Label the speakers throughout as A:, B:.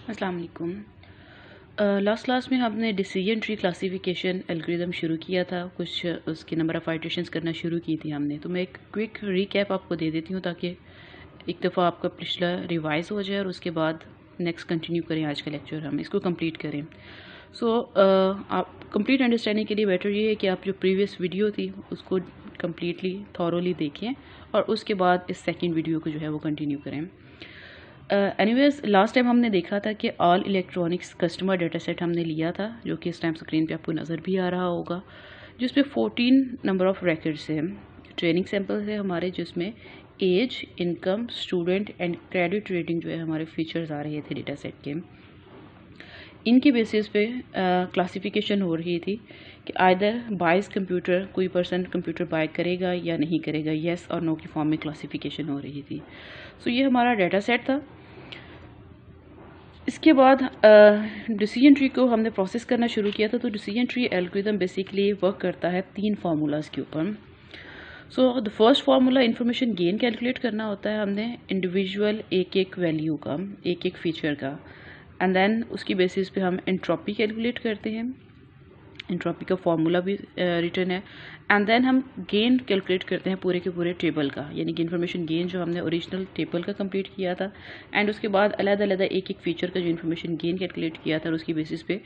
A: अस्सलाम वालेकुम। Last class में हमने डिसीजन ट्री क्लासिफिकेशन एल्गोरिदम शुरू किया था, कुछ उसके नंबर ऑफ़ आइटरेशंस करना शुरू की थी हमने। तो मैं एक क्विक रीकैप आपको दे देती हूँ ताकि एक दफ़ा आपका पिछला रिवाइज़ हो जाए और उसके बाद नेक्स्ट कंटिन्यू करें। आज का लेक्चर हम इसको कंप्लीट करें। आप कंप्लीट अंडरस्टैंडिंग के लिए बेटर ये है कि आप जो प्रीवियस वीडियो थी उसको कम्प्लीटली थॉरोली देखें और उसके बाद इस सेकेंड वीडियो को जो है वो कंटिन्यू करें। एनीवेज लास्ट टाइम हमने देखा था कि all electronics customer data set हमने लिया था, जो कि इस टाइम स्क्रीन पे आपको नज़र भी आ रहा होगा, जिसपे 14 नंबर ऑफ़ रिकॉर्ड्स हैं। ट्रेनिंग सैंपल्स है हमारे, जिसमें age, income, student and credit rating जो है हमारे फीचर्स आ रहे थे डेटा सेट के। इनकी बेसिस पे क्लासिफिकेशन हो रही थी कि आइदर बाइज कंप्यूटर, कोई पर्सन कंप्यूटर बाय करेगा या नहीं करेगा, येस और नो की फॉर्म में क्लासिफिकेशन हो रही थी। सो ये हमारा डेटा सेट था। इसके बाद डिसीजन ट्री को हमने प्रोसेस करना शुरू किया था। तो decision tree algorithm basically work करता है 3 फार्मूलाज के ऊपर। So the first formula information gain calculate करना होता है हमने इंडिविजुअल एक वैल्यू का, एक फीचर का, एंड देन उसकी बेसिस पे हम एंट्रोपी कैलकुलेट करते हैं। एंट्रोपी का फार्मूला भी रिटर्न है। एंड देन हम गेन कैलकुलेट करते हैं पूरे के पूरे टेबल का, यानी कि इन्फॉर्मेशन गेन जो हमने ओरिजिनल टेबल का कंप्लीट किया था, एंड उसके बाद अलग-अलग एक फीचर का जो इन्फॉर्मेशन गेन कैलकुलेट किया था और उसकी बेसिस पे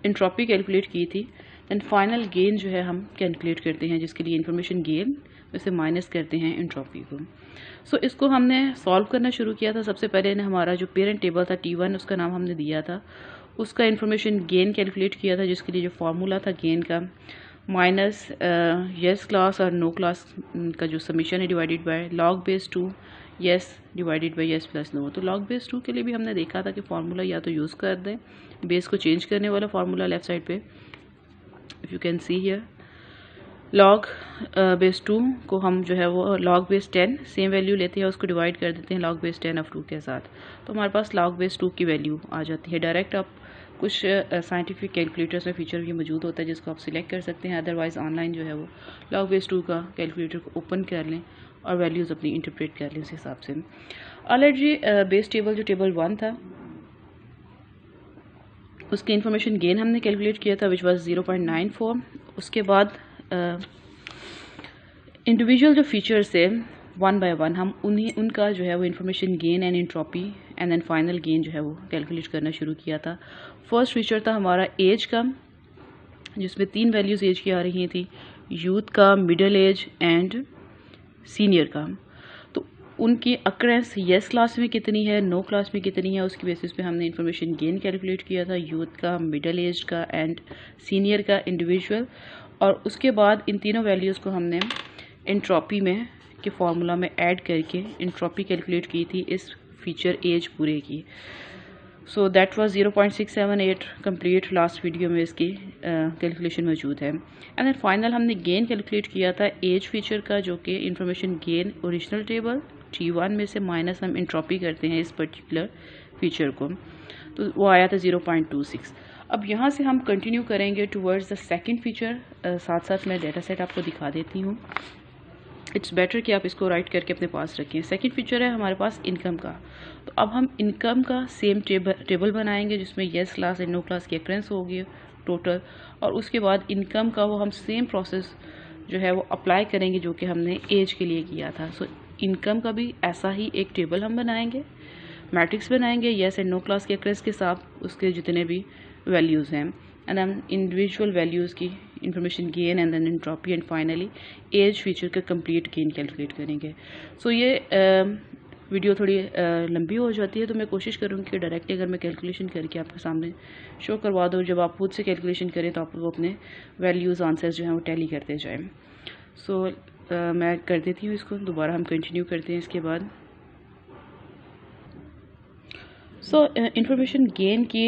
A: एंट्रोपी कैलकुलेट की थी। देन फाइनल गेन जो है हम कैलकुलेट करते हैं, जिसके लिए इन्फॉर्मेशन गेन वैसे माइनस करते हैं एंट्रोपी को। सो इसको हमने सॉल्व करना शुरू किया था। सबसे पहले ने हमारा जो पेरेंट टेबल था T1, उसका नाम हमने दिया था, उसका इन्फॉर्मेशन गेन कैलकुलेट किया था, जिसके लिए जो फार्मूला था गेन का माइनस येस क्लास और नो क्लास का जो समीशन है divided by log base 2 yes divided by yes plus no. तो लॉग बेस 2 के लिए भी हमने देखा था कि फार्मूला या तो यूज़ कर दें, बेस को चेंज करने वाला फार्मूला लेफ्ट साइड पे, if you can see here, log base 2 को हम जो है वो लॉग बेस 10 सेम वैल्यू लेते हैं, उसको डिवाइड कर देते हैं लॉग बेस 10 ऑफ 2 के साथ। तो हमारे पास लॉग बेस 2 की वैल्यू आ जाती है डायरेक्ट। आप कुछ साइंटिफिक कैलकुलेटर्स में फीचर ये मौजूद होता है जिसको आप सिलेक्ट कर सकते हैं, अदरवाइज़ ऑनलाइन जो है वो लॉग बेस 2 का कैलकुलेटर को ओपन कर लें और वैल्यूज़ अपनी इंटरप्रेट कर लें उस हिसाब से। ऑलरेडी बेस टेबल जो टेबल 1 था उसकी इन्फॉर्मेशन गेन हमने कैलकुलेट किया था, विच वॉज 0.94। उसके बाद इंडिविजुअल जो फीचर्स है 1 बाय 1 हम उनका जो है वो information gain and entropy and then final gain जो है वो कैलकुलेट करना शुरू किया था। फर्स्ट फीचर था हमारा एज का, जिसमें 3 वैल्यूज़ एज की आ रही थी, यूथ का, मिडिल एज एंड सीनियर का। तो उनकी अक्रेंस येस क्लास में कितनी है, नो क्लास में कितनी है, उसकी बेसिस पे हमने इन्फॉर्मेशन गेन कैलकुलेट किया था, यूथ का, मिडिल एज का एंड सीनियर का इंडिविजुअल। और उसके बाद इन तीनों वैल्यूज़ को हमने एंट्रोपी में के फार्मूला में ऐड करके एंट्रोपी कैलकुलेट की थी इस फीचर एज पूरे की। So that was 0.678 complete. Last video में इसकी कैलकुलेशन मौजूद है। एंड देन फाइनल हमने गेन कैलकुलेट किया था एज फीचर का, जो कि information gain original table T1 में से माइनस हम एंट्रोपी करते हैं इस पर्टिकुलर फीचर को, तो वो आया था 0.26। अब यहाँ से हम कंटिन्यू करेंगे टूवर्ड्स द सेकंड फीचर। साथ साथ मैं डेटा सेट आपको दिखा देती हूँ, इट्स बेटर कि आप इसको राइट करके अपने पास रखें। सेकंड फीचर है हमारे पास इनकम का। तो अब हम इनकम का सेम टेबल बनाएंगे, जिसमें yes class and no class की अक्रेंस होगी टोटल, और उसके बाद इनकम का वो हम सेम प्रोसेस जो है वो अप्लाई करेंगे जो कि हमने एज के लिए किया था। सो इनकम का भी ऐसा ही एक टेबल हम बनाएंगे, मैट्रिक्स बनाएंगे येस एंड नो क्लास के अक्रेंस के साथ उसके जितने भी वैल्यूज़ हैं, एंड हम इंडिविजुअल वैल्यूज़ की information gain and then entropy and finally age feature का कंप्लीट गेन कैलकुलेट करेंगे। सो ये वीडियो थोड़ी लंबी हो जाती है, तो मैं कोशिश करूँगी कि डायरेक्टली अगर मैं कैलकुलेशन करके आपके सामने शो करवा दूँ, जब आप खुद से कैलकुलेशन करें तो आप वो अपने वैल्यूज़ आंसर्स जो हैं वो टैली करते जाएँ। सो मैं कर देती हूँ इसको, दोबारा हम कंटिन्यू करते हैं इसके बाद। सो इन्फॉर्मेशन गेन की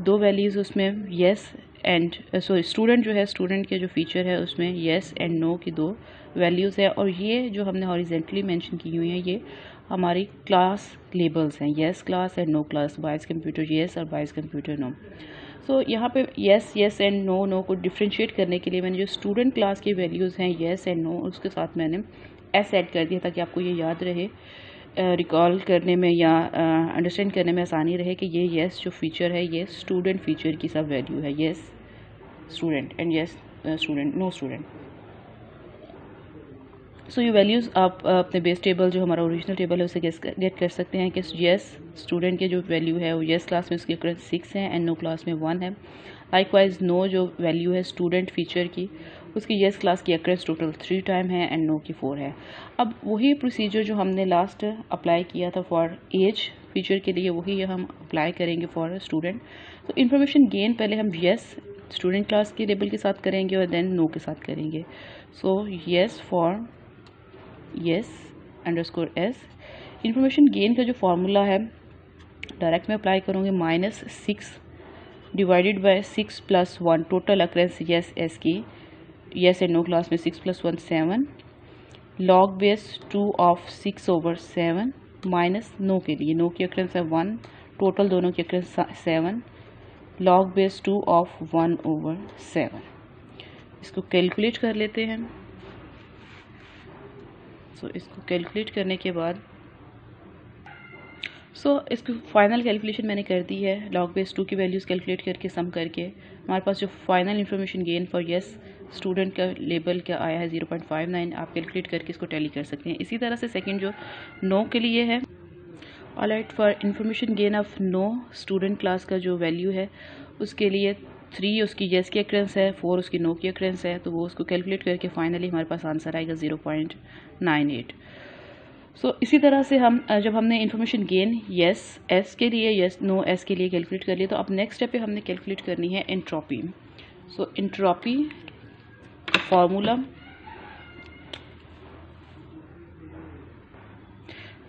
A: 2 वैल्यूज़ उसमें येस एंड स्टूडेंट जो है, स्टूडेंट के जो फीचर है उसमें येस एंड नो की 2 वैल्यूज़ है, और ये जो हमने हॉरिजेंटली मेंशन की हुई है ये हमारी क्लास लेबल्स हैं, yes class and no class, buys computer yes और बायस कंप्यूटर नो। सो यहाँ पे येस एंड नो को डिफ्रेंशिएट करने के लिए मैंने जो स्टूडेंट क्लास की वैल्यूज़ हैं येस एंड नो, उसके साथ मैंने एस ऐड कर दिया ताकि आपको ये याद रहे। रिकॉल करने में या अंडरस्टैंड करने में आसानी रहे कि ये येस जो फीचर है ये स्टूडेंट फीचर की सब वैल्यू है, yes student and yes student, no student. So ये वैल्यूज़ आप अपने बेस टेबल जो हमारा ओरिजिनल टेबल है उसे गेट कर सकते हैं कि येस स्टूडेंट के जो वैल्यू है वो येस क्लास में उसकी अक्रेंस 6 है एंड नो क्लास में 1 है। लाइकवाइज नो जो वैल्यू है स्टूडेंट फीचर की उसकी येस क्लास की अक्रेंस टोटल 3 टाइम है एंड नो की 4 है। अब वही प्रोसीजर जो हमने लास्ट अप्लाई किया था फॉर एज फीचर के लिए वही हम अप्लाई करेंगे फॉर स्टूडेंट। तो इन्फॉर्मेशन गेन पहले हम येस स्टूडेंट क्लास के लेबल के साथ करेंगे और देन नो के साथ करेंगे। So yes for yes underscore S. Information gain का जो फार्मूला है डायरेक्ट में अप्लाई करूँगी, -6 divided by 6 + 1 total occurrence yes S की, येस एंड नो क्लास में 6 + 1 7 log base 2 of 6/7 minus no के लिए, नो की अक्रेंस है 1, टोटल दोनों की अक्रेंस 7 log बेस 2 ऑफ 1/7। इसको कैलकुलेट कर लेते हैं। सो इसको कैलकुलेट करने के बाद इसकी फाइनल कैलकुलेशन मैंने कर दी है। log बेस 2 की वैल्यूज़ कैलकुलेट करके सम करके हमारे पास जो final information gain for yes student का लेबल क्या आया है 0.59। आप कैलकुलेट करके इसको टैली कर सकते हैं। इसी तरह से सेकंड जो नो के लिए है, alright, for information gain of no student class का जो वैल्यू है उसके लिए 3 उसकी येस की अक्रेंस है, 4 उसकी नो की अक्रेंस है, तो वो उसको कैलकुलेट करके फाइनली हमारे पास आंसर आएगा 0.98। इसी तरह से हम जब हमने इन्फॉर्मेशन गेन येस एस के लिए येस नो एस के लिए कैलकुलेट कर लिया, तो अब नेक्स्ट स्टेप पे हमने कैलकुलेट करनी है एंट्रोपी। एंट्रोपी फार्मूला,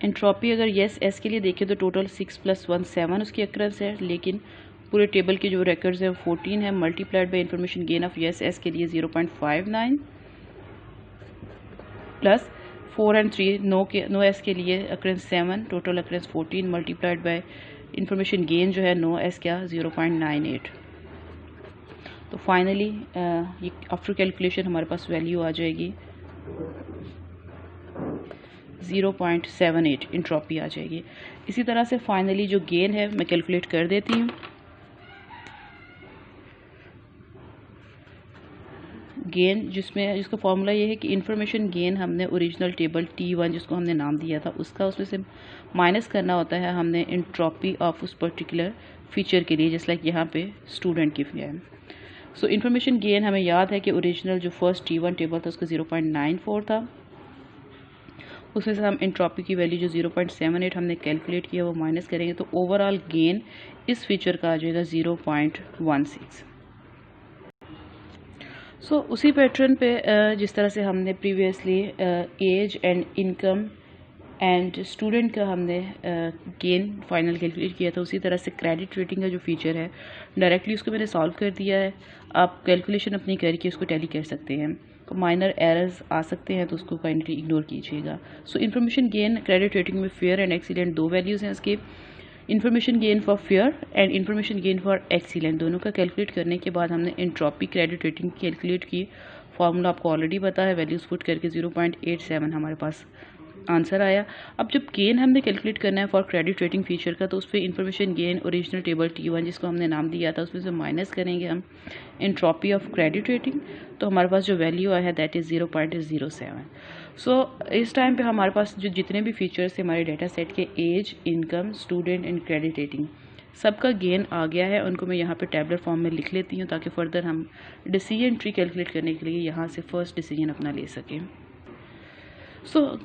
A: एंट्रोपी अगर येस एस के लिए देखें तो टोटल 6 + 1 7 उसकी अक्रेंस है, लेकिन पूरे टेबल के जो रिकॉर्ड्स हैं 14 है, multiplied by information gain of yes S के लिए 0.59 प्लस 4 एंड 3 नो एस के लिए occurrence 7, total occurrence 14 multiplied by information gain जो है नो एस क्या 0.98। तो फाइनली ये आफ्टर कैलकुलेशन हमारे पास वैल्यू आ जाएगी 0.78 एंट्रोपी आ जाएगी। इसी तरह से फाइनली जो गेन है मैं कैलकुलेट कर देती हूँ। गेन जिसका फॉर्मूला ये है कि इन्फॉर्मेशन गेन हमने ओरिजिनल टेबल T1 जिसको हमने नाम दिया था उसका उसमें से माइनस करना होता है हमने एंट्रोपी ऑफ उस पर्टिकुलर फीचर के लिए, जैसे लाइक यहाँ पे स्टूडेंट की है। इन्फॉर्मेशन गेन हमें याद है कि ओरिजिनल जो फर्स्ट T1 टेबल था उसका 0.94 था, उसमें से हम एंट्रोपी की वैल्यू जो 0.78 हमने कैलकुलेट किया वो माइनस करेंगे, तो ओवरऑल गेन इस फीचर का आ जाएगा 0.16। उसी पैटर्न पे जिस तरह से हमने previously age and income and student का हमने गेन फाइनल कैलकुलेट किया था, उसी तरह से क्रेडिट रेटिंग का जो फीचर है डायरेक्टली उसको मैंने सॉल्व कर दिया है। आप कैलकुलेशन अपनी करके उसको टैली कर सकते हैं। तो माइनर एरर्स आ सकते हैं तो उसको काइंडली इग्नोर कीजिएगा। इन्फॉर्मेशन गेन क्रेडिट रेटिंग में फेयर एंड एक्सीलेंट 2 वैल्यूज़ हैं इसके। Information gain for fair and information gain for excellent दोनों का कैलकुलेट करने के बाद हमने एंट्रोपी क्रेडिट रेटिंग कैलकुलेट की। फार्मूला आपको ऑलरेडी पता है, वैल्यूज पुट करके 0.87 हमारे पास आंसर आया। अब जब गेन हमने कैलकुलेट करना है फॉर क्रेडिट रेटिंग फीचर का, तो उस पर information gain original table T1 जिसको हमने नाम दिया था उसमें से माइनस करेंगे हम एंट्रोपी ऑफ क्रेडिट रेटिंग, तो हमारे पास जो वैल्यू आया है दैट इज़ 0.07। इस टाइम पे हमारे पास जो जितने भी फीचर्स थे हमारे डेटा सेट के age, income, student and credit rating सबका गेन आ गया है। उनको मैं यहाँ पे टैबलर फॉर्म में लिख लेती हूँ ताकि फर्दर हम डिसीजन ट्री कैलकुलेट करने के लिए यहाँ से फर्स्ट डिसीजन अपना ले सकें।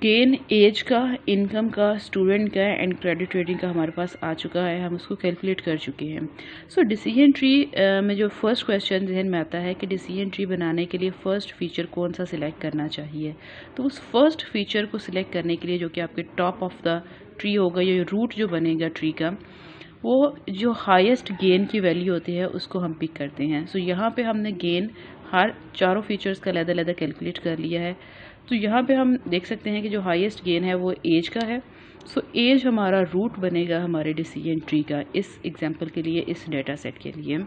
A: गेन एज का, इनकम का, स्टूडेंट का एंड क्रेडिट रेटिंग का हमारे पास आ चुका है, हम उसको कैलकुलेट कर चुके हैं। डिसीजन ट्री में जो फर्स्ट क्वेश्चन जहन में आता है कि डिसीजन ट्री बनाने के लिए फ़र्स्ट फीचर कौन सा सिलेक्ट करना चाहिए, तो उस फर्स्ट फीचर को सिलेक्ट करने के लिए जो कि आपके टॉप ऑफ द ट्री होगा, ये रूट जो बनेगा ट्री का, वो जो हाईएस्ट गेन की वैल्यू होती है उसको हम पिक करते हैं। यहाँ पे हमने गेन हर चारों फीचर्स का अलग-अलग कैलकुलेट कर लिया है। तो यहाँ पे हम देख सकते हैं कि जो हाईएस्ट गेन है वो एज का है। एज हमारा रूट बनेगा हमारे डिसीजन ट्री का इस एग्जांपल के लिए, इस डेटा सेट के लिए।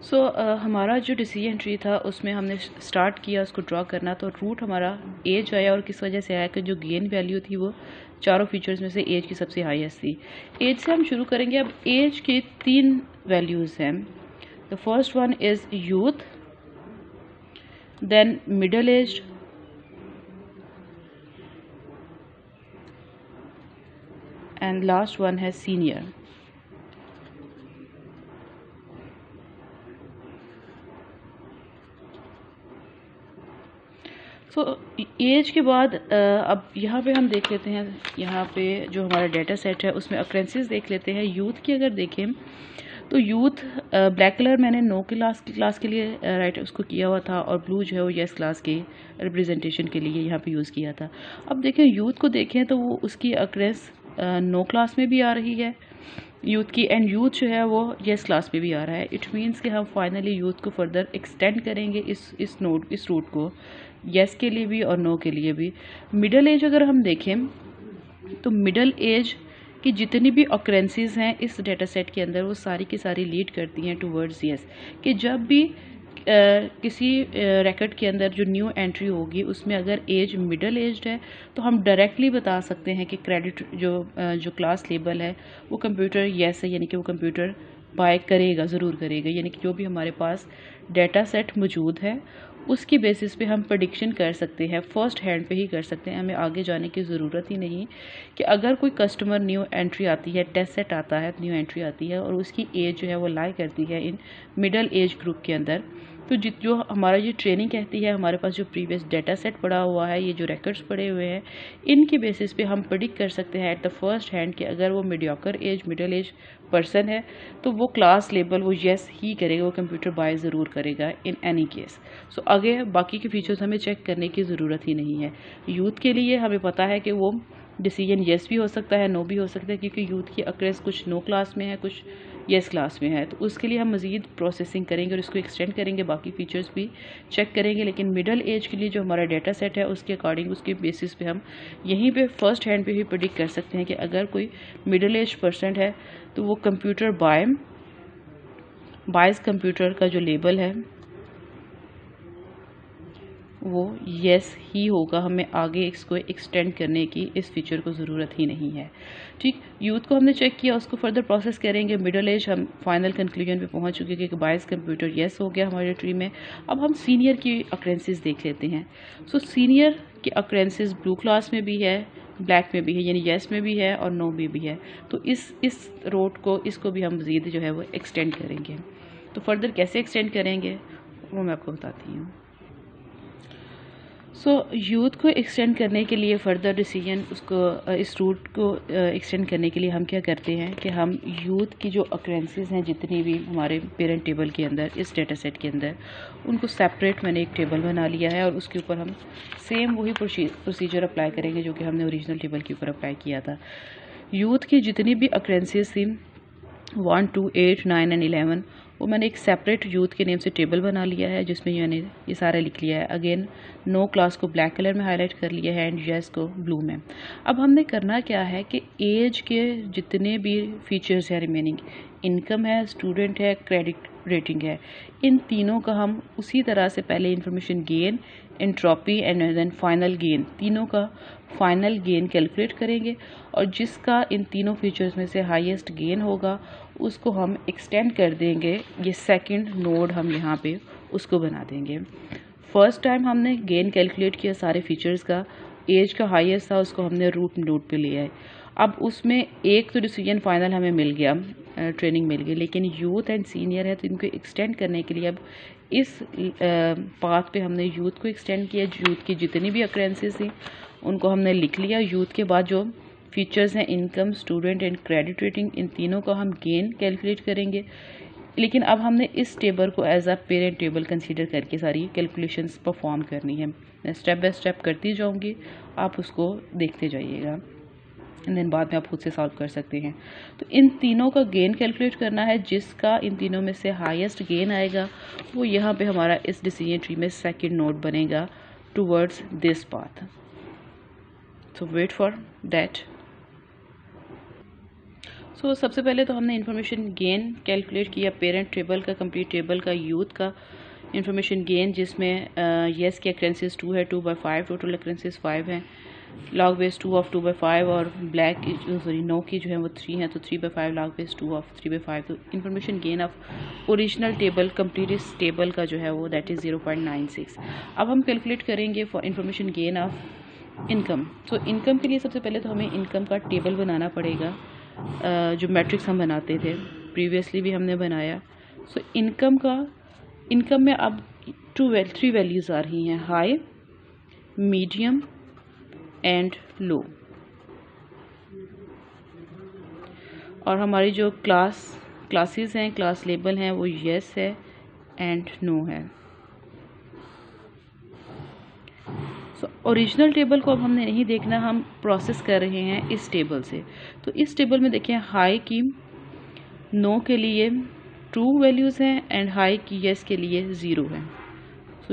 A: सो हमारा जो डिसीजन ट्री था उसमें हमने स्टार्ट किया उसको ड्रॉ करना, तो रूट हमारा एज आया, और किस वजह से आया कि जो गेन वैल्यू थी वो चारों फीचर्स में से एज की सबसे हाईएस्ट थी। एज से हम शुरू करेंगे। अब एज के 3 वैल्यूज़ हैं। The first one is youth, then middle age, and last one है सीनियर। सो एज के बाद अब यहाँ पे हम देख लेते हैं, यहाँ पे जो हमारा डेटा सेट है उसमें अक्रेंसेस देख लेते हैं। यूथ की अगर देखें तो यूथ ब्लैक कलर मैंने नो क्लास के लिए राइट उसको किया हुआ था, और ब्लू जो है वो येस क्लास के रिप्रेजेंटेशन के लिए यहाँ पे यूज़ किया था। अब देखें यूथ को देखें तो वो उसकी अक्रेंस नो क्लास में भी आ रही है यूथ की, एंड यूथ जो है वो येस क्लास में भी आ रहा है। इट मीन्स कि हम फाइनली यूथ को फर्दर एक्सटेंड करेंगे इस रूट को, येस के लिए भी और नो के लिए भी। मिडल एज अगर हम देखें तो मिडल एज की जितनी भी ऑकरेंसेस हैं इस डेटा सेट के अंदर वो सारी की सारी लीड करती हैं टूवर्ड्स येस, कि जब भी किसी रिकॉर्ड के अंदर जो न्यू एंट्री होगी उसमें अगर एज मिडल एज्ड है तो हम डायरेक्टली बता सकते हैं कि क्रेडिट जो क्लास लेबल है वो कंप्यूटर येस है, यानी कि वो कंप्यूटर बाय करेगा, ज़रूर करेगा। यानी कि जो भी हमारे पास डेटा सेट मौजूद है उसकी बेसिस पे हम प्रेडिक्शन कर सकते हैं, फर्स्ट हैंड पे ही कर सकते हैं। हमें आगे जाने की ज़रूरत ही नहीं कि अगर कोई कस्टमर न्यू एंट्री आती है, टेस्ट सेट आता है, न्यू एंट्री आती है और उसकी एज जो है वो लाई करती है इन मिडल एज ग्रुप के अंदर, तो जो हमारा ये ट्रेनिंग कहती है, हमारे पास जो प्रीवियस डेटा सेट पड़ा हुआ है, ये जो रिकॉर्ड्स पड़े हुए हैं, इनकी बेसिस पे हम प्रेडिक्ट कर सकते हैं एट द फर्स्ट हैंड कि अगर वो mediocre age middle age person है तो वो क्लास लेबल वो येस ही करेगा, वो कंप्यूटर बाय ज़रूर करेगा इन एनी केस। सो आगे बाकी के फीचर्स हमें चेक करने की ज़रूरत ही नहीं है। यूथ के लिए हमें पता है कि वो डिसीजन येस भी हो सकता है, नो भी हो सकता है, क्योंकि यूथ की अक्रेंस कुछ नो क्लास में है, कुछ येस क्लास में है। तो उसके लिए हम मज़ीद प्रोसेसिंग करेंगे और इसको एक्सटेंड करेंगे, बाकी फीचर्स भी चेक करेंगे। लेकिन मिडल एज के लिए जो हमारा डेटा सेट है उसके अकॉर्डिंग, उसके बेसिस पे हम यहीं पे फर्स्ट हैंड पे ही प्रेडिक्ट कर सकते हैं कि अगर कोई मिडल एज पर्सन है तो वो कंप्यूटर बायस कंप्यूटर का जो लेबल है वो येस ही होगा। हमें आगे इसको एक्सटेंड करने की इस फीचर को ज़रूरत ही नहीं है। ठीक, यूथ को हमने चेक किया, उसको फर्दर प्रोसेस करेंगे। मिडल एज हम फाइनल कंक्लूजन पे पहुंच चुके हैं कि बायस कंप्यूटर येस हो गया हमारे ट्री में। अब हम सीनियर की अक्रेंसेस देख लेते हैं। सो सीनियर की अक्रेंसेस ब्लू क्लास में भी है, ब्लैक में भी है, यानी येस में भी है और नो में भी है। तो इस रोड को, इसको भी हम मज़ीद जो है वो एक्सटेंड करेंगे। तो फर्दर कैसे एक्सटेंड करेंगे वो मैं आपको बताती हूँ। सो यूथ को एक्सटेंड करने के लिए फर्दर डिसीजन उसको इस रूट को एक्सटेंड करने के लिए हम क्या करते हैं कि हम यूथ की जो अक्रेंसेस हैं जितनी भी हमारे पेरेंट टेबल के अंदर, इस डेटा सेट के अंदर, उनको सेपरेट मैंने एक टेबल बना लिया है और उसके ऊपर हम सेम वही प्रोसीजर अप्लाई करेंगे जो कि हमने ओरिजिनल टेबल के ऊपर अप्लाई किया था। यूथ की जितनी भी अक्रेंसेस थी 1, 2, 8, 9 एंड 11, वो मैंने एक सेपरेट यूथ के नेम से टेबल बना लिया है जिसमें मैंने ये सारा लिख लिया है। अगेन नो क्लास को ब्लैक कलर में हाईलाइट कर लिया है एंड येस को ब्लू में। अब हमने करना क्या है कि एज के जितने भी फीचर्स हैं रिमेनिंग, इनकम है, स्टूडेंट है, क्रेडिट रेटिंग है, इन तीनों का हम उसी तरह से पहले information gain, entropy and then final gain, तीनों का फाइनल गेन कैलकुलेट करेंगे और जिसका इन तीनों फीचर्स में से हाईएस्ट गेन होगा उसको हम एक्सटेंड कर देंगे। ये सेकंड नोड हम यहाँ पे उसको बना देंगे। फर्स्ट टाइम हमने गेन कैलकुलेट किया सारे फीचर्स का, एज का हाईएस्ट था उसको हमने रूट नोड पे लिया है। अब उसमें एक तो डिसीजन फाइनल हमें मिल गया, ट्रेनिंग मिल गई, लेकिन यूथ एंड सीनियर है तो इनको एक्सटेंड करने के लिए अब इस पाथ पे हमने यूथ को एक्सटेंड किया। यूथ की जितनी भी अक्रेंसेस थी उनको हमने लिख लिया। यूथ के बाद जो फीचर्स हैं income, student and credit rating, इन तीनों का हम गेन कैलकुलेट करेंगे। लेकिन अब हमने इस टेबल को as a parent table consider करके सारी कैलकुलेशंस परफॉर्म करनी है। मैं स्टेप बाय स्टेप करती जाऊंगी, आप उसको देखते जाइएगा एंड देन बाद में आप खुद से सॉल्व कर सकते हैं। तो इन तीनों का गेन कैलकुलेट करना है, जिसका इन तीनों में से हाईएस्ट गेन आएगा वो यहाँ पे हमारा इस डिसीजन ट्री में सेकंड नोड बनेगा towards this path. So wait for that. सबसे पहले तो हमने इंफॉर्मेशन गेन कैलकुलेट किया पेरेंट टेबल का, कंप्लीट टेबल का, यूथ का इंफॉर्मेशन गेन, जिसमें येस की अक्रेंसेस 2 है, 2/5 टोटल अक्रेंसेस 5 हैं, लॉग बेस 2 ऑफ 2/5 और ब्लैक नो की जो है वो 3 है, तो 3/5 लॉग बेस 2 ऑफ 3/5। तो information gain of original table complete इस टेबल का जो है वो दैट इज़ 0.96। अब हम कैलकुलेट करेंगे for information gain of income. Income के लिए सबसे पहले तो हमें इनकम का टेबल बनाना पड़ेगा, जो मैट्रिक्स हम बनाते थे प्रीवियसली भी हमने बनाया। इनकम में अब 3 वैल्यूज़ आ रही हैं, हाई, मीडियम एंड लो। और हमारी जो क्लासेस हैं, क्लास लेबल हैं, वो येस है एंड नो है। ओरिजिनल टेबल को अब हमने नहीं देखना, हम प्रोसेस कर रहे हैं इस टेबल से। तो इस टेबल में देखिए हाई की नो के लिए 2 वैल्यूज़ हैं एंड हाई की येस के लिए 0 है।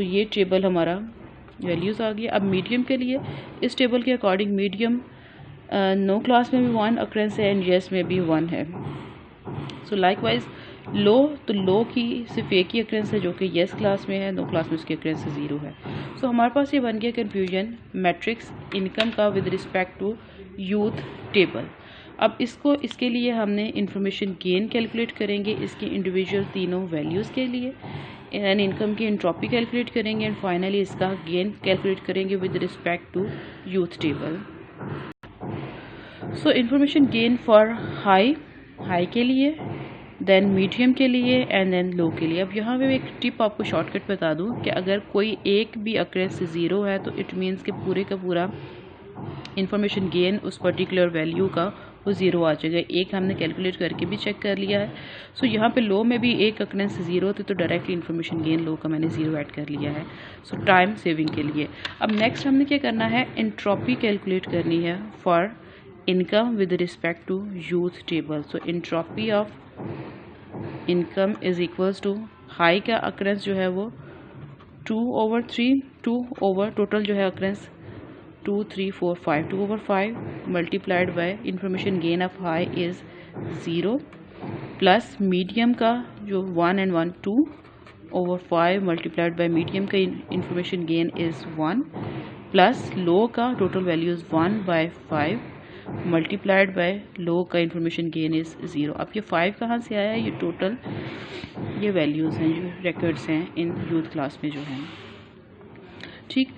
A: ये टेबल हमारा वैल्यूज़ आ गई। अब मीडियम के लिए इस टेबल के अकॉर्डिंग मीडियम नो क्लास में भी 1 अक्रेंस है एंड येस में भी 1 है। लाइकवाइज लो, तो लो की सिर्फ एक ही अक्रेंस है जो कि येस क्लास में है, नो क्लास में उसकी अक्रेंस 0 है। हमारे पास ये बन गया कन्फ्यूजन मैट्रिक्स इनकम का with respect to youth table. अब इसके लिए हमने इंफॉर्मेशन गेन कैलकुलेट करेंगे इसकी इंडिविजुअल तीनों वैल्यूज़ के लिए, एंड इनकम की एंट्रोपी कैलकुलेट करेंगे एंड फाइनली इसका गेन कैलकुलेट करेंगे with respect to youth table. Information gain for high के लिए, देन मीडियम के लिए एंड देन लो के लिए। अब यहाँ पे एक टिप आपको शॉर्टकट बता दूँ कि अगर कोई एक भी अक्रेंस 0 है तो इट मीन्स कि पूरे का पूरा इंफॉर्मेशन गेन उस पर्टिकुलर वैल्यू का वो 0 आ जाएगा। एक हमने कैलकुलेट करके भी चेक कर लिया है। यहाँ पे लो में भी एक अक्रेंस 0 थे तो डायरेक्टली इंफॉर्मेशन गेन लो का मैंने 0 ऐड कर लिया है, टाइम सेविंग के लिए। अब नेक्स्ट हमने क्या करना है, एंट्रोपी कैलकुलेट करनी है for income with respect to youth table. Entropy of income is equals to high का अक्रेंस जो है वो 2/3, 2 ओवर टोटल जो है occurrence 2, 3, 4, 5, 2/5 multiplied by information gain of high is 0 plus medium का जो 1 and 1 2/5 मल्टीप्लाइड बाय मीडियम का information gain is 1 plus low का total value is 1/5 multiplied by low का इंफॉर्मेशन गेन इज 0। अब ये 5 कहाँ से आया, ये टोटल ये वैल्यूज़ हैं जो रिकॉर्ड्स हैं इन यूथ क्लास में जो हैं। ठीक,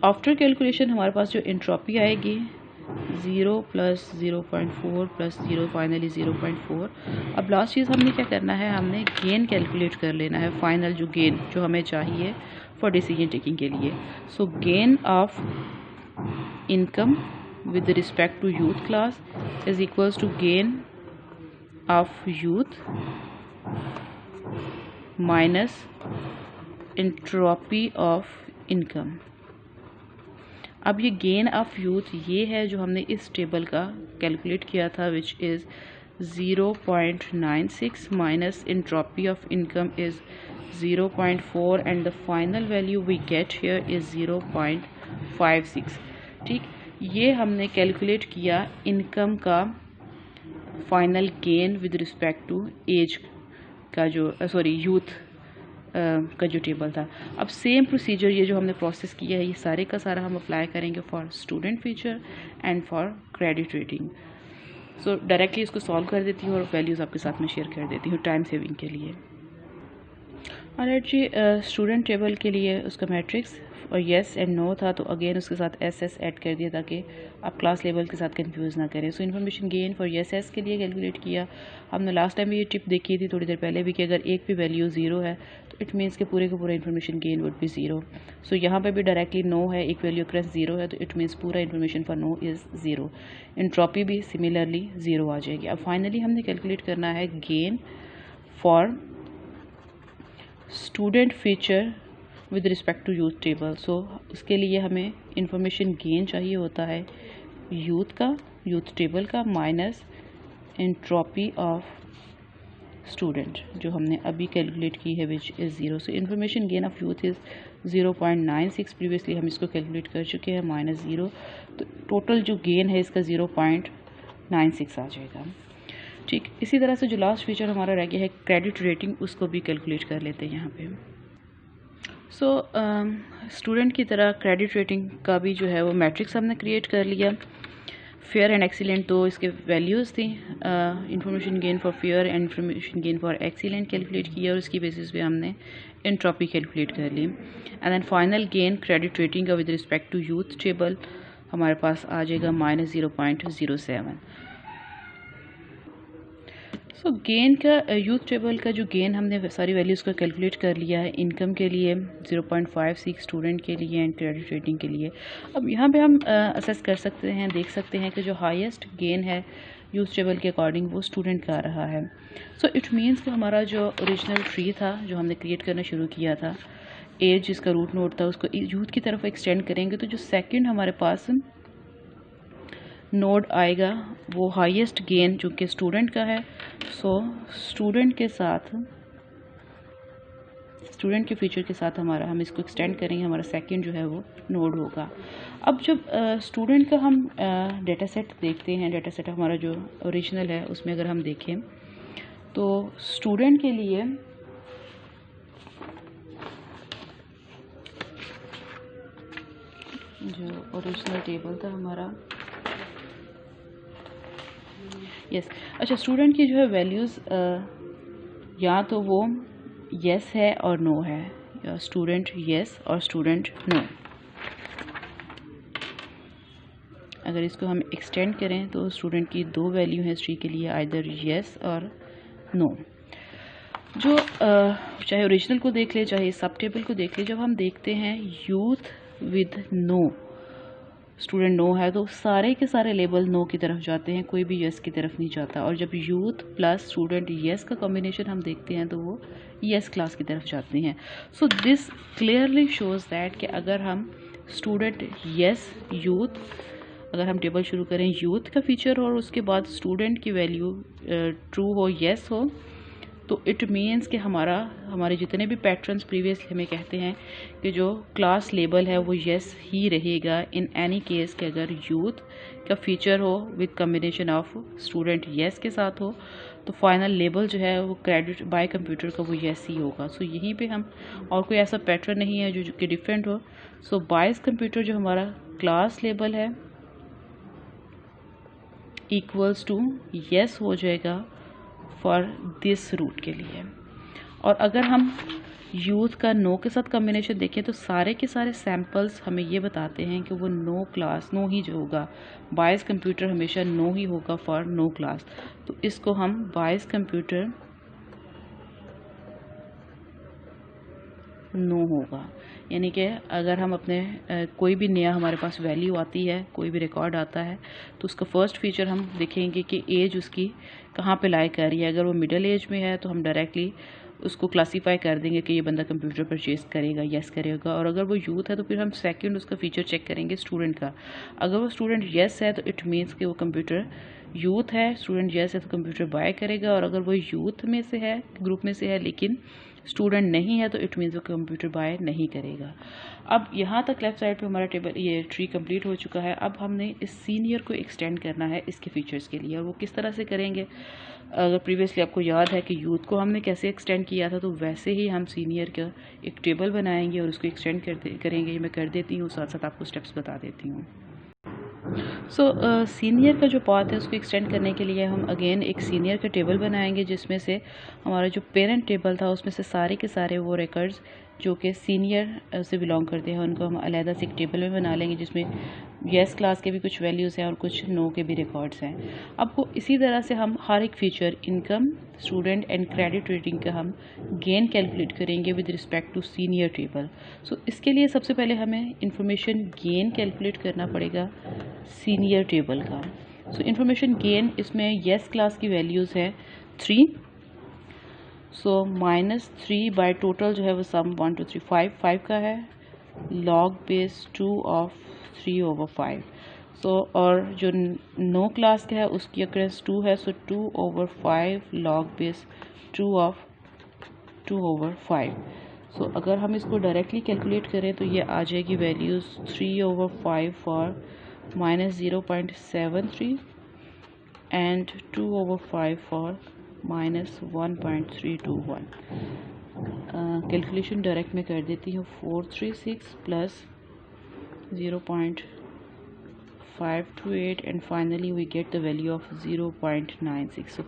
A: आफ्टर कैलकुलेशन हमारे पास जो एंट्रोपी आएगी 0 प्लस 0.4 प्लस 0 फाइनली 0.4। अब लास्ट चीज़ हमने क्या करना है, हमने गेन कैलकुलेट कर लेना है, फाइनल जो गेन जो हमें चाहिए फॉर डिसीजन टेकिंग के लिए। Gain of income with respect to youth class is equals to gain of youth minus entropy of income। अब ये गेन ऑफ यूथ ये है जो हमने इस टेबल का कैलकुलेट किया था which is 0.96 minus entropy of income is 0.4 and the final value we get here is 0.56। ठीक, ये हमने कैलकुलेट किया इनकम का final gain with respect to age का जो यूथ का जो टेबल था। अब सेम प्रोसीजर ये जो हमने प्रोसेस किया है ये सारे का सारा हम अप्लाई करेंगे for student feature and for credit rating. Directly इसको सॉल्व कर देती हूँ और वैल्यूज़ आपके साथ में शेयर कर देती हूँ टाइम सेविंग के लिए। ऑलराइट जी, स्टूडेंट टेबल के लिए उसका मैट्रिक्स और येस एंड नो था तो अगेन उसके साथ एस ऐड कर दिया ताकि आप क्लास लेवल के साथ कंफ्यूज ना करें। इन्फॉर्मेशन गेन फॉर एस के लिए कैलकुलेट किया हमने। लास्ट टाइम भी ये टिप देखी थी थोड़ी देर पहले भी कि अगर एक भी वैल्यू 0 है तो इट मीन्स के पूरे का पूरा इन्फॉर्मेशन गेन वुड बी 0। यहाँ पे भी डायरेक्टली नो है, एक वैल्यू अक्रॉस 0 है तो इट मीन्स पूरा information for no is 0। Entropy भी सिमिलरली 0 आ जाएगी। अब फाइनली हमने कैलकुलेट करना है gain for student feature with respect to youth table. इसके लिए हमें इंफॉर्मेशन गेन चाहिए होता है यूथ टेबल का माइनस एंट्रोपी ऑफ स्टूडेंट जो हमने अभी कैलकुलेट की है which is 0। Information gain of youth is 0.96, previously हम इसको कैलकुलेट कर चुके हैं माइनस 0, तो टोटल जो गेन है इसका 0.96 आ जाएगा। ठीक, इसी तरह से जो लास्ट फीचर हमारा रह गया है क्रेडिट रेटिंग, उसको भी कैलकुलेट कर लेते हैं यहाँ पे। स्टूडेंट की तरह क्रेडिट रेटिंग का भी जो है वो मैट्रिक्स हमने क्रिएट कर लिया। फेयर एंड एक्सीलेंट तो इसके वैल्यूज़ थी, information gain for fair and information gain for excellent calculate किया और उसकी बेसिस पे हमने एंट्रोपी कैलकुलेट कर ली। And then final gain credit rating का with respect to youth table हमारे पास आ जाएगा -0.07। सो गेन का यूथ टेबल का जो गेन हमने सारी वैल्यूज़ का कैलकुलेट कर लिया है। इनकम के लिए 0.56 स्टूडेंट के लिए एंड क्रेडिट रेटिंग के लिए। अब यहाँ पे हम असेस कर सकते हैं, देख सकते हैं कि जो हाईएस्ट गेन है यूथ टेबल के अकॉर्डिंग वो स्टूडेंट का आ रहा है। सो इट मीन्स कि हमारा जो ओरिजिनल ट्री था जो हमने क्रिएट करना शुरू किया था, एज जिसका रूट नोड था उसको यूथ की तरफ एक्सटेंड करेंगे तो जो सेकेंड हमारे पास नोड आएगा वो हाईएस्ट गेन जो कि स्टूडेंट का है। सो स्टूडेंट के फीचर के साथ हम इसको एक्सटेंड करेंगे, हमारा सेकंड जो है वो नोड होगा। अब जब स्टूडेंट का हम डेटा सेट देखते हैं, डेटा सेट हमारा जो ओरिजिनल है उसमें अगर हम देखें तो स्टूडेंट के लिए जो ओरिजिनल टेबल था हमारा, यस अच्छा, स्टूडेंट की जो है वैल्यूज़ या तो वो यस है और नो है, या स्टूडेंट यस और स्टूडेंट नो। अगर इसको हम एक्सटेंड करें तो स्टूडेंट की दो वैल्यू है हिस्ट्री के लिए, आइदर यस और नो। जो चाहे ओरिजिनल को देख ले चाहे सब टेबल को देख ले, जब हम देखते हैं youth with no, student no है तो सारे के सारे लेबल नो की तरफ जाते हैं, कोई भी यस की तरफ नहीं जाता। और जब यूथ प्लस स्टूडेंट यस का कॉम्बिनेशन हम देखते हैं तो वो यस क्लास की तरफ जाते हैं। So this clearly shows that कि अगर हम स्टूडेंट यस यूथ, अगर हम टेबल शुरू करें यूथ का फीचर और उसके बाद स्टूडेंट की वैल्यू ट्रू हो, यस हो, तो इट मीन्स कि हमारे जितने भी पैटर्न्स प्रीवियसली हमें कहते हैं कि जो क्लास लेबल है वो यस ही रहेगा इन एनी केस कि अगर यूथ का फीचर हो with combination of student yes के साथ हो तो फाइनल लेबल जो है वो क्रेडिट बाय कंप्यूटर का वो यस ही होगा। सो यहीं पे हम और कोई ऐसा पैटर्न नहीं है जो कि डिफरेंट हो। सो बायस कंप्यूटर जो हमारा क्लास लेबल है इक्वल्स टू यस हो जाएगा फॉर दिस रूट के लिए। और अगर हम यूथ का नो के साथ कॉम्बिनेशन देखें तो सारे के सारे सैम्पल्स हमें ये बताते हैं कि वो नो क्लास, नो ही जो होगा, बायस कंप्यूटर हमेशा नो ही होगा फॉर नो क्लास। तो इसको हम बायस कंप्यूटर नो होगा, यानी कि अगर हम अपने कोई भी नया हमारे पास वैल्यू आती है, कोई भी रिकॉर्ड आता है तो उसका फर्स्ट फीचर हम देखेंगे कि एज उसकी कहाँ पे लाई कर रही है। अगर वो मिडिल एज में है तो हम डायरेक्टली उसको क्लासीफाई कर देंगे कि ये बंदा कंप्यूटर परचेज करेगा, यस करेगा। और अगर वो यूथ है तो फिर हम सेकंड उसका फीचर चेक करेंगे स्टूडेंट का। अगर वो स्टूडेंट यस है तो इट मीन्स कि वो कंप्यूटर यूथ है, स्टूडेंट यस है तो कंप्यूटर बाय करेगा। और अगर वो यूथ में से है, ग्रुप में से है, लेकिन स्टूडेंट नहीं है तो इट मीन्स वो कंप्यूटर बाय नहीं करेगा। अब यहाँ तक लेफ्ट साइड पे हमारा टेबल ये ट्री कंप्लीट हो चुका है। अब हमने इस सीनियर को एक्सटेंड करना है इसके फीचर्स के लिए, और वो किस तरह से करेंगे। अगर प्रीवियसली आपको याद है कि यूथ को हमने कैसे एक्सटेंड किया था, तो वैसे ही हम सीनियर का एक टेबल बनाएंगे और उसको एक्सटेंड करेंगे। ये मैं कर देती हूँ, साथ साथ आपको स्टेप्स बता देती हूँ। सीनियर का जो पाथ है उसको एक्सटेंड करने के लिए हम अगेन एक सीनियर का टेबल बनाएंगे, जिसमें से हमारा जो पेरेंट टेबल था उसमें से सारे के सारे वो रिकॉर्ड्स जो कि सीनियर से बिलोंग करते हैं उनको हम अलहदा से एक टेबल में बना लेंगे, जिसमें येस क्लास के भी कुछ वैल्यूज़ हैं और कुछ नो के भी रिकॉर्ड्स हैं। आपको इसी तरह से हम हर एक feature income, student and credit rating का हम गेन कैलकुलेट करेंगे with respect to senior table. इसके लिए सबसे पहले हमें इंफॉर्मेशन गेन कैलकुलेट करना पड़ेगा सीनियर टेबल का। इंफॉर्मेशन गेन इसमें येस क्लास की वैल्यूज़ है 3, -3 बाय टोटल जो है वो सम 1 2 3 5 का है, log बेस 2 ऑफ 3/5। और जो नो क्लास का है उसकी अक्रेंस 2 है, 2/5 log बेस 2 ऑफ 2/5। अगर हम इसको डायरेक्टली कैलकुलेट करें तो ये आ जाएगी values 3/5 for -0.73 and 2/5 for -1.321. Calculation direct में कर देती हूँ. 436 plus 0.528 and finally we get the value of 0.96. So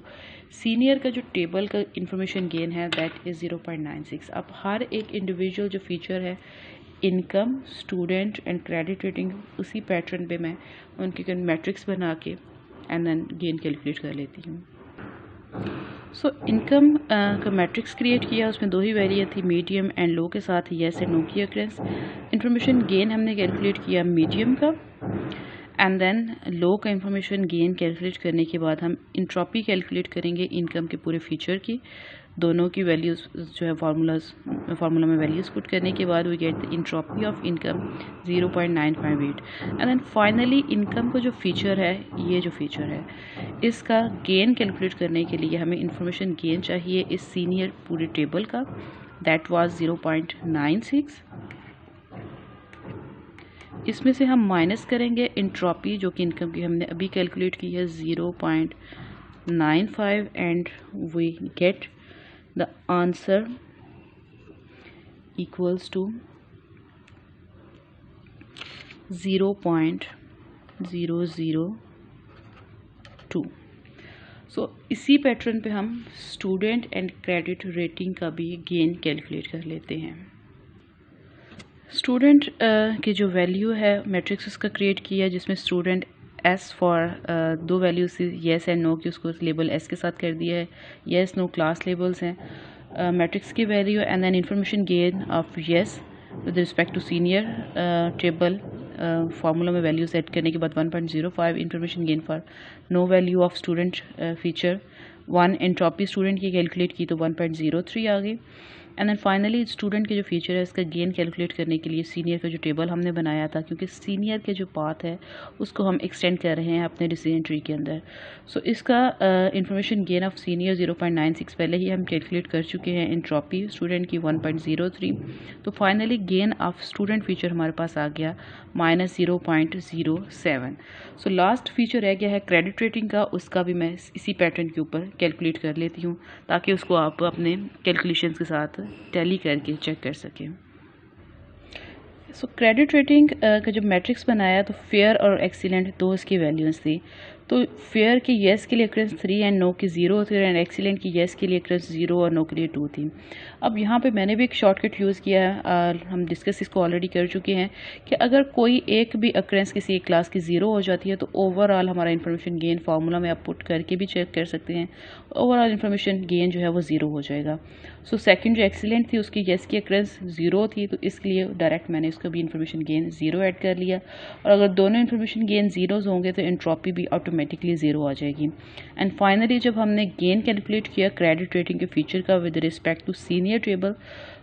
A: senior का जो टेबल का इंफॉर्मेशन गेन है दैट इज़ 0.96. अब हर एक इंडिविजुअल जो फीचर है income, student and credit rating, उसी पैटर्न पे मैं उनके मैट्रिक्स बना के एंड देन गेन कैलकुलेट कर लेती हूँ. सो इनकम का मैट्रिक्स क्रिएट किया, उसमें दो ही वैल्यू थी, मीडियम एंड लो के साथ येस एंड नो की अक्रेंस. इंफॉर्मेशन गेन हमने कैलकुलेट किया मीडियम का एंड देन लो का इंफॉर्मेशन गेन कैलकुलेट करने के बाद हम इंट्रॉपी कैलकुलेट करेंगे इनकम के पूरे फीचर की. दोनों की वैल्यूज़ जो है फार्मूला में वैल्यूज़ पुट करने के बाद we get the entropy of income 0.958 and then finally income का जो फीचर है, ये जो फीचर है इसका गेन कैलकुलेट करने के लिए हमें इंफॉर्मेशन गेन चाहिए इस सीनियर पूरे टेबल का, दैट वाज 0.96. इसमें से हम माइनस करेंगे इंट्रॉपी जो कि इनकम की हमने अभी कैलकुलेट की है 0.95 and we get the answer equals to 0.002. So इसी पैटर्न पे हम स्टूडेंट एंड क्रेडिट रेटिंग का भी गेन कैलकुलेट कर लेते हैं. स्टूडेंट की जो वैल्यू है मैट्रिक्स उसका क्रिएट किया जिसमें स्टूडेंट एस फॉर दो वैल्यूज येस एंड नो की उसको लेबल एस के साथ कर दिया है. येस नो क्लास लेबल्स हैं. मैट्रिक्स की value and then information gain of yes with respect to senior table formula में वैल्यू सेट करने के बाद 1.05. Information gain for no value of student feature 1. Entropy student की कैलकुलेट की तो 1.03 आ गई. एंड देन फाइनली स्टूडेंट के जो फीचर है इसका गेन कैलकुलेट करने के लिए सीनियर का जो टेबल हमने बनाया था, क्योंकि सीनियर के जो पाथ है उसको हम एक्सटेंड कर रहे हैं अपने डिसीजन ट्री के अंदर. सो इसका इंफॉर्मेशन गेन ऑफ सीनियर 0.96 पहले ही हम कैलकुलेट कर चुके हैं. एंट्रोपी स्टूडेंट की 1.03. तो finally gain of student feature हमारे पास आ गया -0.07. सो लास्ट फीचर रह गया है क्रेडिट रेटिंग का, उसका भी मैं इसी पैटर्न के ऊपर कैलकुलेट कर लेती हूँ ताकि उसको आप अपने कैलकुलेशंस के साथ टैली करके चेक कर सकें. सो क्रेडिट रेटिंग का जब मैट्रिक्स बनाया तो फेयर और एक्सीलेंट दो इसकी वैल्यूज़ थी. तो फेयर के येस के लिए अक्रेंस 3 एंड नो की 0 थी एंड एक्सीलेंट की येस के लिए अक्रेंस 0 और नो के लिए 2 थी. अब यहाँ पे मैंने भी एक शॉर्टकट यूज़ किया है, हम डिस्कस इसको ऑलरेडी कर चुके हैं कि अगर कोई एक भी अक्रेंस किसी एक क्लास की 0 हो जाती है तो ओवरऑल हमारा इन्फॉर्मेशन गेन फार्मूला में आप पुट करके भी चेक कर सकते हैं, ओवरऑल इन्फॉर्मेशन गेन जो है वो 0 हो जाएगा. सो सेकंड जो एक्सीलेंट थी उसकी येस की अक्रेंस 0 थी तो इसलिए डायरेक्ट मैंने इसको भी इन्फॉर्मेशन गेन 0 ऐड कर लिया. और अगर दोनों इन्फॉर्मेशन गेन 0 होंगे तो एंट्रोपी भी ऑटोमेटिकली 0 आ जाएगी. एंड फाइनली जब हमने गेन कैलकुलेट किया क्रेडिट रेटिंग के फीचर का with respect to senior table,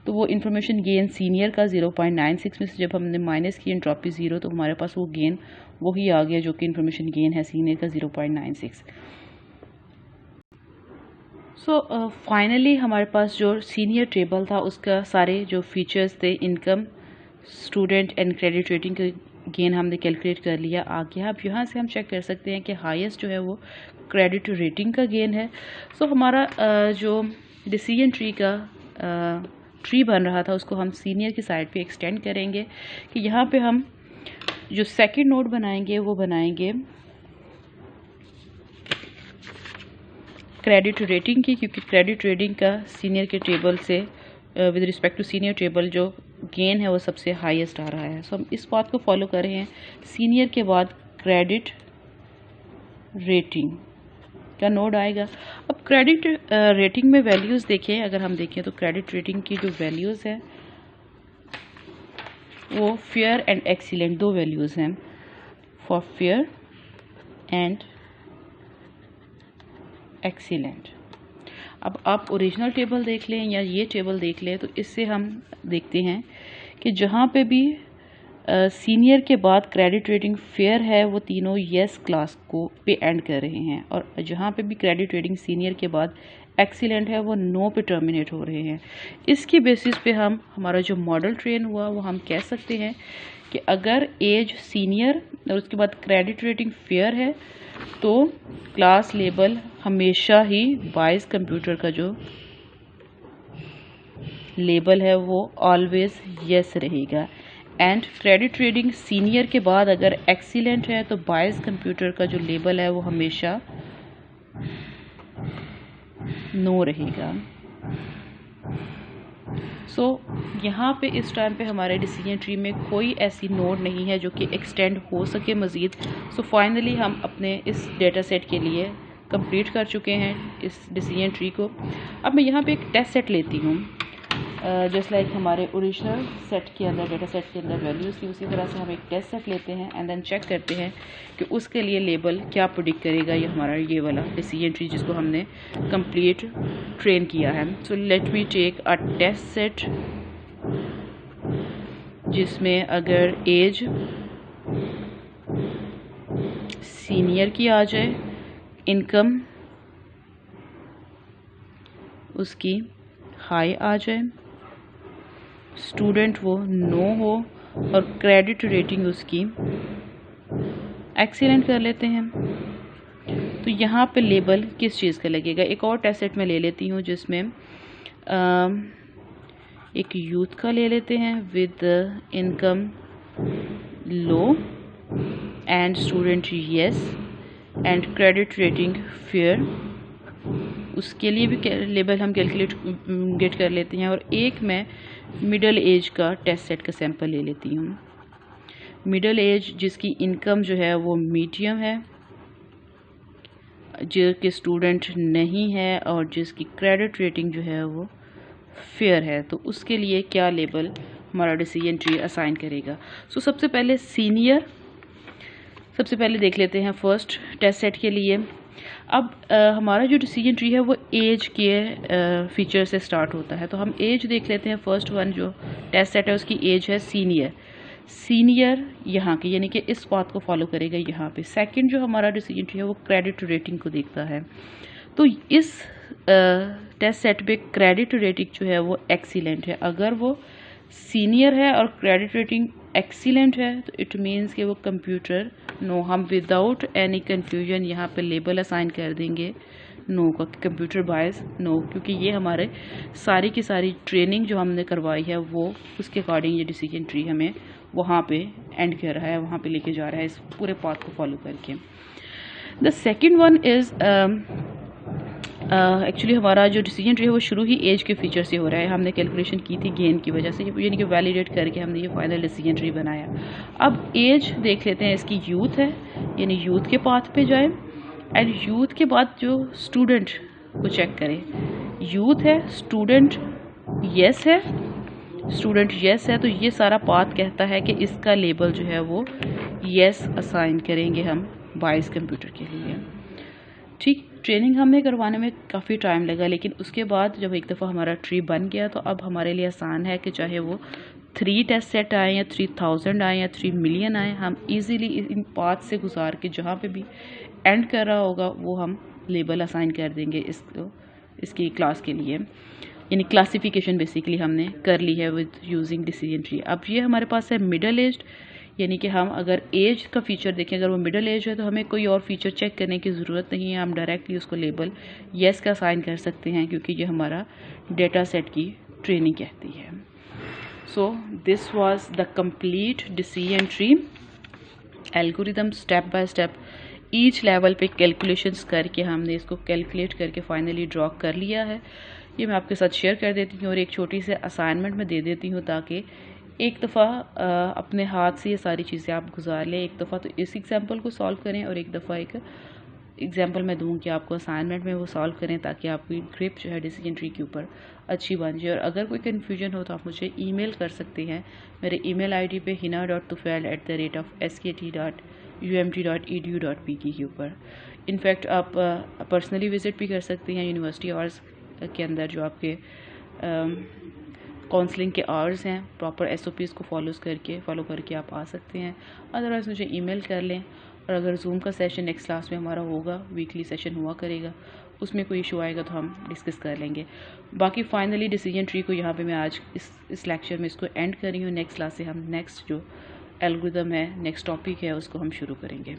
A: तो वो इन्फॉर्मेशन गेन सीनियर का 0.96 में से जब हमने माइनस की एंट्रोपी 0 तो हमारे पास वो गेन वही आ गया जो कि इन्फॉर्मेशन गेन है सीनियर का 0.96. सो फाइनली हमारे पास जो सीनियर टेबल था उसका सारे जो फीचर्स थे income, student and credit rating के गेन हमने कैलकुलेट कर लिया आ गया. अब यहाँ से हम चेक कर सकते हैं कि हाईएस्ट जो है वो क्रेडिट रेटिंग का गेन है. सो हमारा जो डिसीजन ट्री का ट्री बन रहा था उसको हम सीनियर की साइड पे एक्सटेंड करेंगे कि यहाँ पे हम जो सेकंड नोड बनाएंगे वो बनाएंगे क्रेडिट रेटिंग की, क्योंकि क्रेडिट रेटिंग का सीनियर के टेबल से with respect to senior table जो गेन है वो सबसे हाईएस्ट आ रहा है. सो हम इस बात को फॉलो कर रहे हैं. सीनियर के बाद क्रेडिट रेटिंग का नोड आएगा. अब क्रेडिट रेटिंग में वैल्यूज़ देखें, अगर हम देखें तो क्रेडिट रेटिंग की जो वैल्यूज़ है वो फेयर एंड एक्सीलेंट दो वैल्यूज़ हैं, फॉर फेयर एंड एक्सीलेंट. अब आप ओरिजिनल टेबल देख लें या ये टेबल देख लें तो इससे हम देखते हैं कि जहाँ पे भी सीनियर के बाद क्रेडिट रेटिंग फेयर है वो तीनों येस क्लास को पे एंड कर रहे हैं, और जहाँ पे भी क्रेडिट रेटिंग सीनियर के बाद एक्सीलेंट है वो नो पे टर्मिनेट हो रहे हैं. इसकी बेसिस पे हम हमारा जो मॉडल ट्रेन हुआ वो हम कह सकते हैं कि अगर एज सीनियर और उसके बाद क्रेडिट रेटिंग फेयर है तो क्लास लेबल हमेशा ही बायस कंप्यूटर का जो लेबल है वो ऑलवेज यस रहेगा। एंड क्रेडिट रेटिंग सीनियर के बाद अगर एक्सीलेंट है तो बायस कंप्यूटर का जो लेबल है वो हमेशा नो रहेगा। सो यहाँ पे इस टाइम पे हमारे डिसीजन ट्री में कोई ऐसी नोड नहीं है जो कि एक्सटेंड हो सके मज़ीद। सो फाइनली हम अपने इस डेटा सेट के लिए कंप्लीट कर चुके हैं इस डिसीजन ट्री को। अब मैं यहाँ पे एक टेस्ट सेट लेती हूँ, जस्ट लाइक हमारे ओरिजिनल सेट के अंदर, डेटा सेट के अंदर वैल्यूज़ की, उसी तरह से हम एक टेस्ट सेट लेते हैं एंड देन चेक करते हैं कि उसके लिए लेबल क्या प्रेडिक्ट करेगा ये हमारा ये वाला डिसीजन ट्री जिसको हमने कंप्लीट ट्रेन किया है। So let me take a test set जिसमें अगर एज सीनियर की आ जाए, इनकम उसकी हाई आ जाए, स्टूडेंट वो नो हो और क्रेडिट रेटिंग उसकी एक्सीलेंट कर लेते हैं। तो यहाँ पे लेबल किस चीज़ का लगेगा? एक और टेस्ट सेट में ले लेती हूँ जिसमें एक यूथ का ले लेते हैं with income low and student yes and credit rating fair, उसके लिए भी लेबल हम कैलकुलेट गेट कर लेते हैं। और एक मैं मिडल एज का टेस्ट सेट का सैंपल ले लेती हूँ। मिडल एज जिसकी इनकम जो है वो मीडियम है, जो कि स्टूडेंट नहीं है और जिसकी क्रेडिट रेटिंग जो है वो फेयर है, तो उसके लिए क्या लेबल हमारा डिसीजन ट्री असाइन करेगा? सो सबसे पहले सीनियर, सबसे पहले देख लेते हैं फर्स्ट टेस्ट सेट के लिए। अब हमारा जो डिसीजन ट्री है वो एज के फीचर से स्टार्ट होता है, तो हम एज देख लेते हैं। फर्स्ट वन जो टेस्ट सेट है उसकी एज है सीनियर। सीनियर यहाँ की यानी कि इस बात को फॉलो करेगा यहाँ पे। सेकंड जो हमारा डिसीजन ट्री है वो क्रेडिट रेटिंग को देखता है, तो इस टेस्ट सेट पे क्रेडिट रेटिंग जो है वो एक्सीलेंट है। अगर वो सीनियर है और क्रेडिट रेटिंग एक्सीलेंट है तो इट मीन्स कि वो कंप्यूटर नो, हम विदाउट एनी कन्फ्यूजन यहाँ पे लेबल असाइन कर देंगे नो का, कंप्यूटर बायस नो, क्योंकि ये हमारे सारी की सारी ट्रेनिंग जो हमने करवाई है वो उसके अकॉर्डिंग ये डिसीजन ट्री हमें वहाँ पे एंड कर रहा है, वहाँ पे लेके जा रहा है इस पूरे पाथ को फॉलो करके। The second one is actually हमारा जो डिसीजन ट्री है वो शुरू ही एज के फीचर से हो रहा है। हमने कैलकुलेशन की थी गेन की वजह से, यानी कि वैलिडेट करके हमने ये फाइनल डिसीजन ट्री बनाया। अब एज देख लेते हैं, इसकी यूथ है, यानी यूथ के पाथ पे जाए एंड यूथ के बाद जो स्टूडेंट को चेक करें, यूथ है, स्टूडेंट यस है, स्टूडेंट यस है, तो ये सारा पाथ कहता है कि इसका लेबल जो है वो यस असाइन करेंगे हम बायस कंप्यूटर के लिए। ठीक, ट्रेनिंग हमें करवाने में काफ़ी टाइम लगा, लेकिन उसके बाद जब एक दफ़ा हमारा ट्री बन गया तो अब हमारे लिए आसान है कि चाहे वो 3 टेस्ट सेट आए या 3000 आए या 3 मिलियन आए, हम इजीली इन पाथ से गुजार के जहाँ पे भी एंड कर रहा होगा वो हम लेबल असाइन कर देंगे इसकी क्लास के लिए। यानी क्लासिफिकेशन बेसिकली हमने कर ली है विद यूजिंग डिसीजन ट्री। अब ये हमारे पास है मिडल एज, यानी कि हम अगर एज का फीचर देखें, अगर वो मिडल एज है तो हमें कोई और फीचर चेक करने की ज़रूरत नहीं है, हम डायरेक्टली उसको लेबल येस का साइन कर सकते हैं क्योंकि ये हमारा डेटा सेट की ट्रेनिंग कहती है। So this was the complete decision tree algorithm, step by step each level पे कैलकुलेशंस करके हमने इसको कैलकुलेट करके फाइनली ड्रॉ कर लिया है। ये मैं आपके साथ शेयर कर देती हूँ और एक छोटी सी असाइनमेंट में दे देती हूँ ताकि एक दफ़ा अपने हाथ से ये सारी चीज़ें आप गुजार लें। एक दफ़ा तो इस एग्जांपल को सॉल्व करें और एक दफ़ा एक एग्जांपल मैं दूँ कि आपको असाइनमेंट में वो सॉल्व करें ताकि आपकी ग्रिप जो है डिसीजन ट्री के ऊपर अच्छी बन जाए। और अगर कोई कन्फ्यूजन हो तो आप मुझे ईमेल कर सकते हैं मेरे ईमेल आईडी पे hina.tufail@skT.umt.edu.pk के ऊपर। इनफैक्ट आप पर्सनली विज़िट भी कर सकते हैं यूनिवर्सिटी आवर्स के अंदर, जो आपके काउंसलिंग के आवर्स हैं, प्रॉपर SOPs को फॉलो करके आप आ सकते हैं। अदरवाइज़ मुझे ईमेल कर लें। और अगर जूम का सेशन नेक्स्ट क्लास में हमारा होगा, वीकली सेशन हुआ करेगा, उसमें कोई इशू आएगा तो हम डिस्कस कर लेंगे। बाकी फाइनली डिसीजन ट्री को यहाँ पे मैं आज इस लेक्चर में इसको एंड कर रही हूँ। नेक्स्ट क्लास से हम नेक्स्ट जो एल्गोरिथम है, नेक्स्ट टॉपिक है, उसको हम शुरू करेंगे।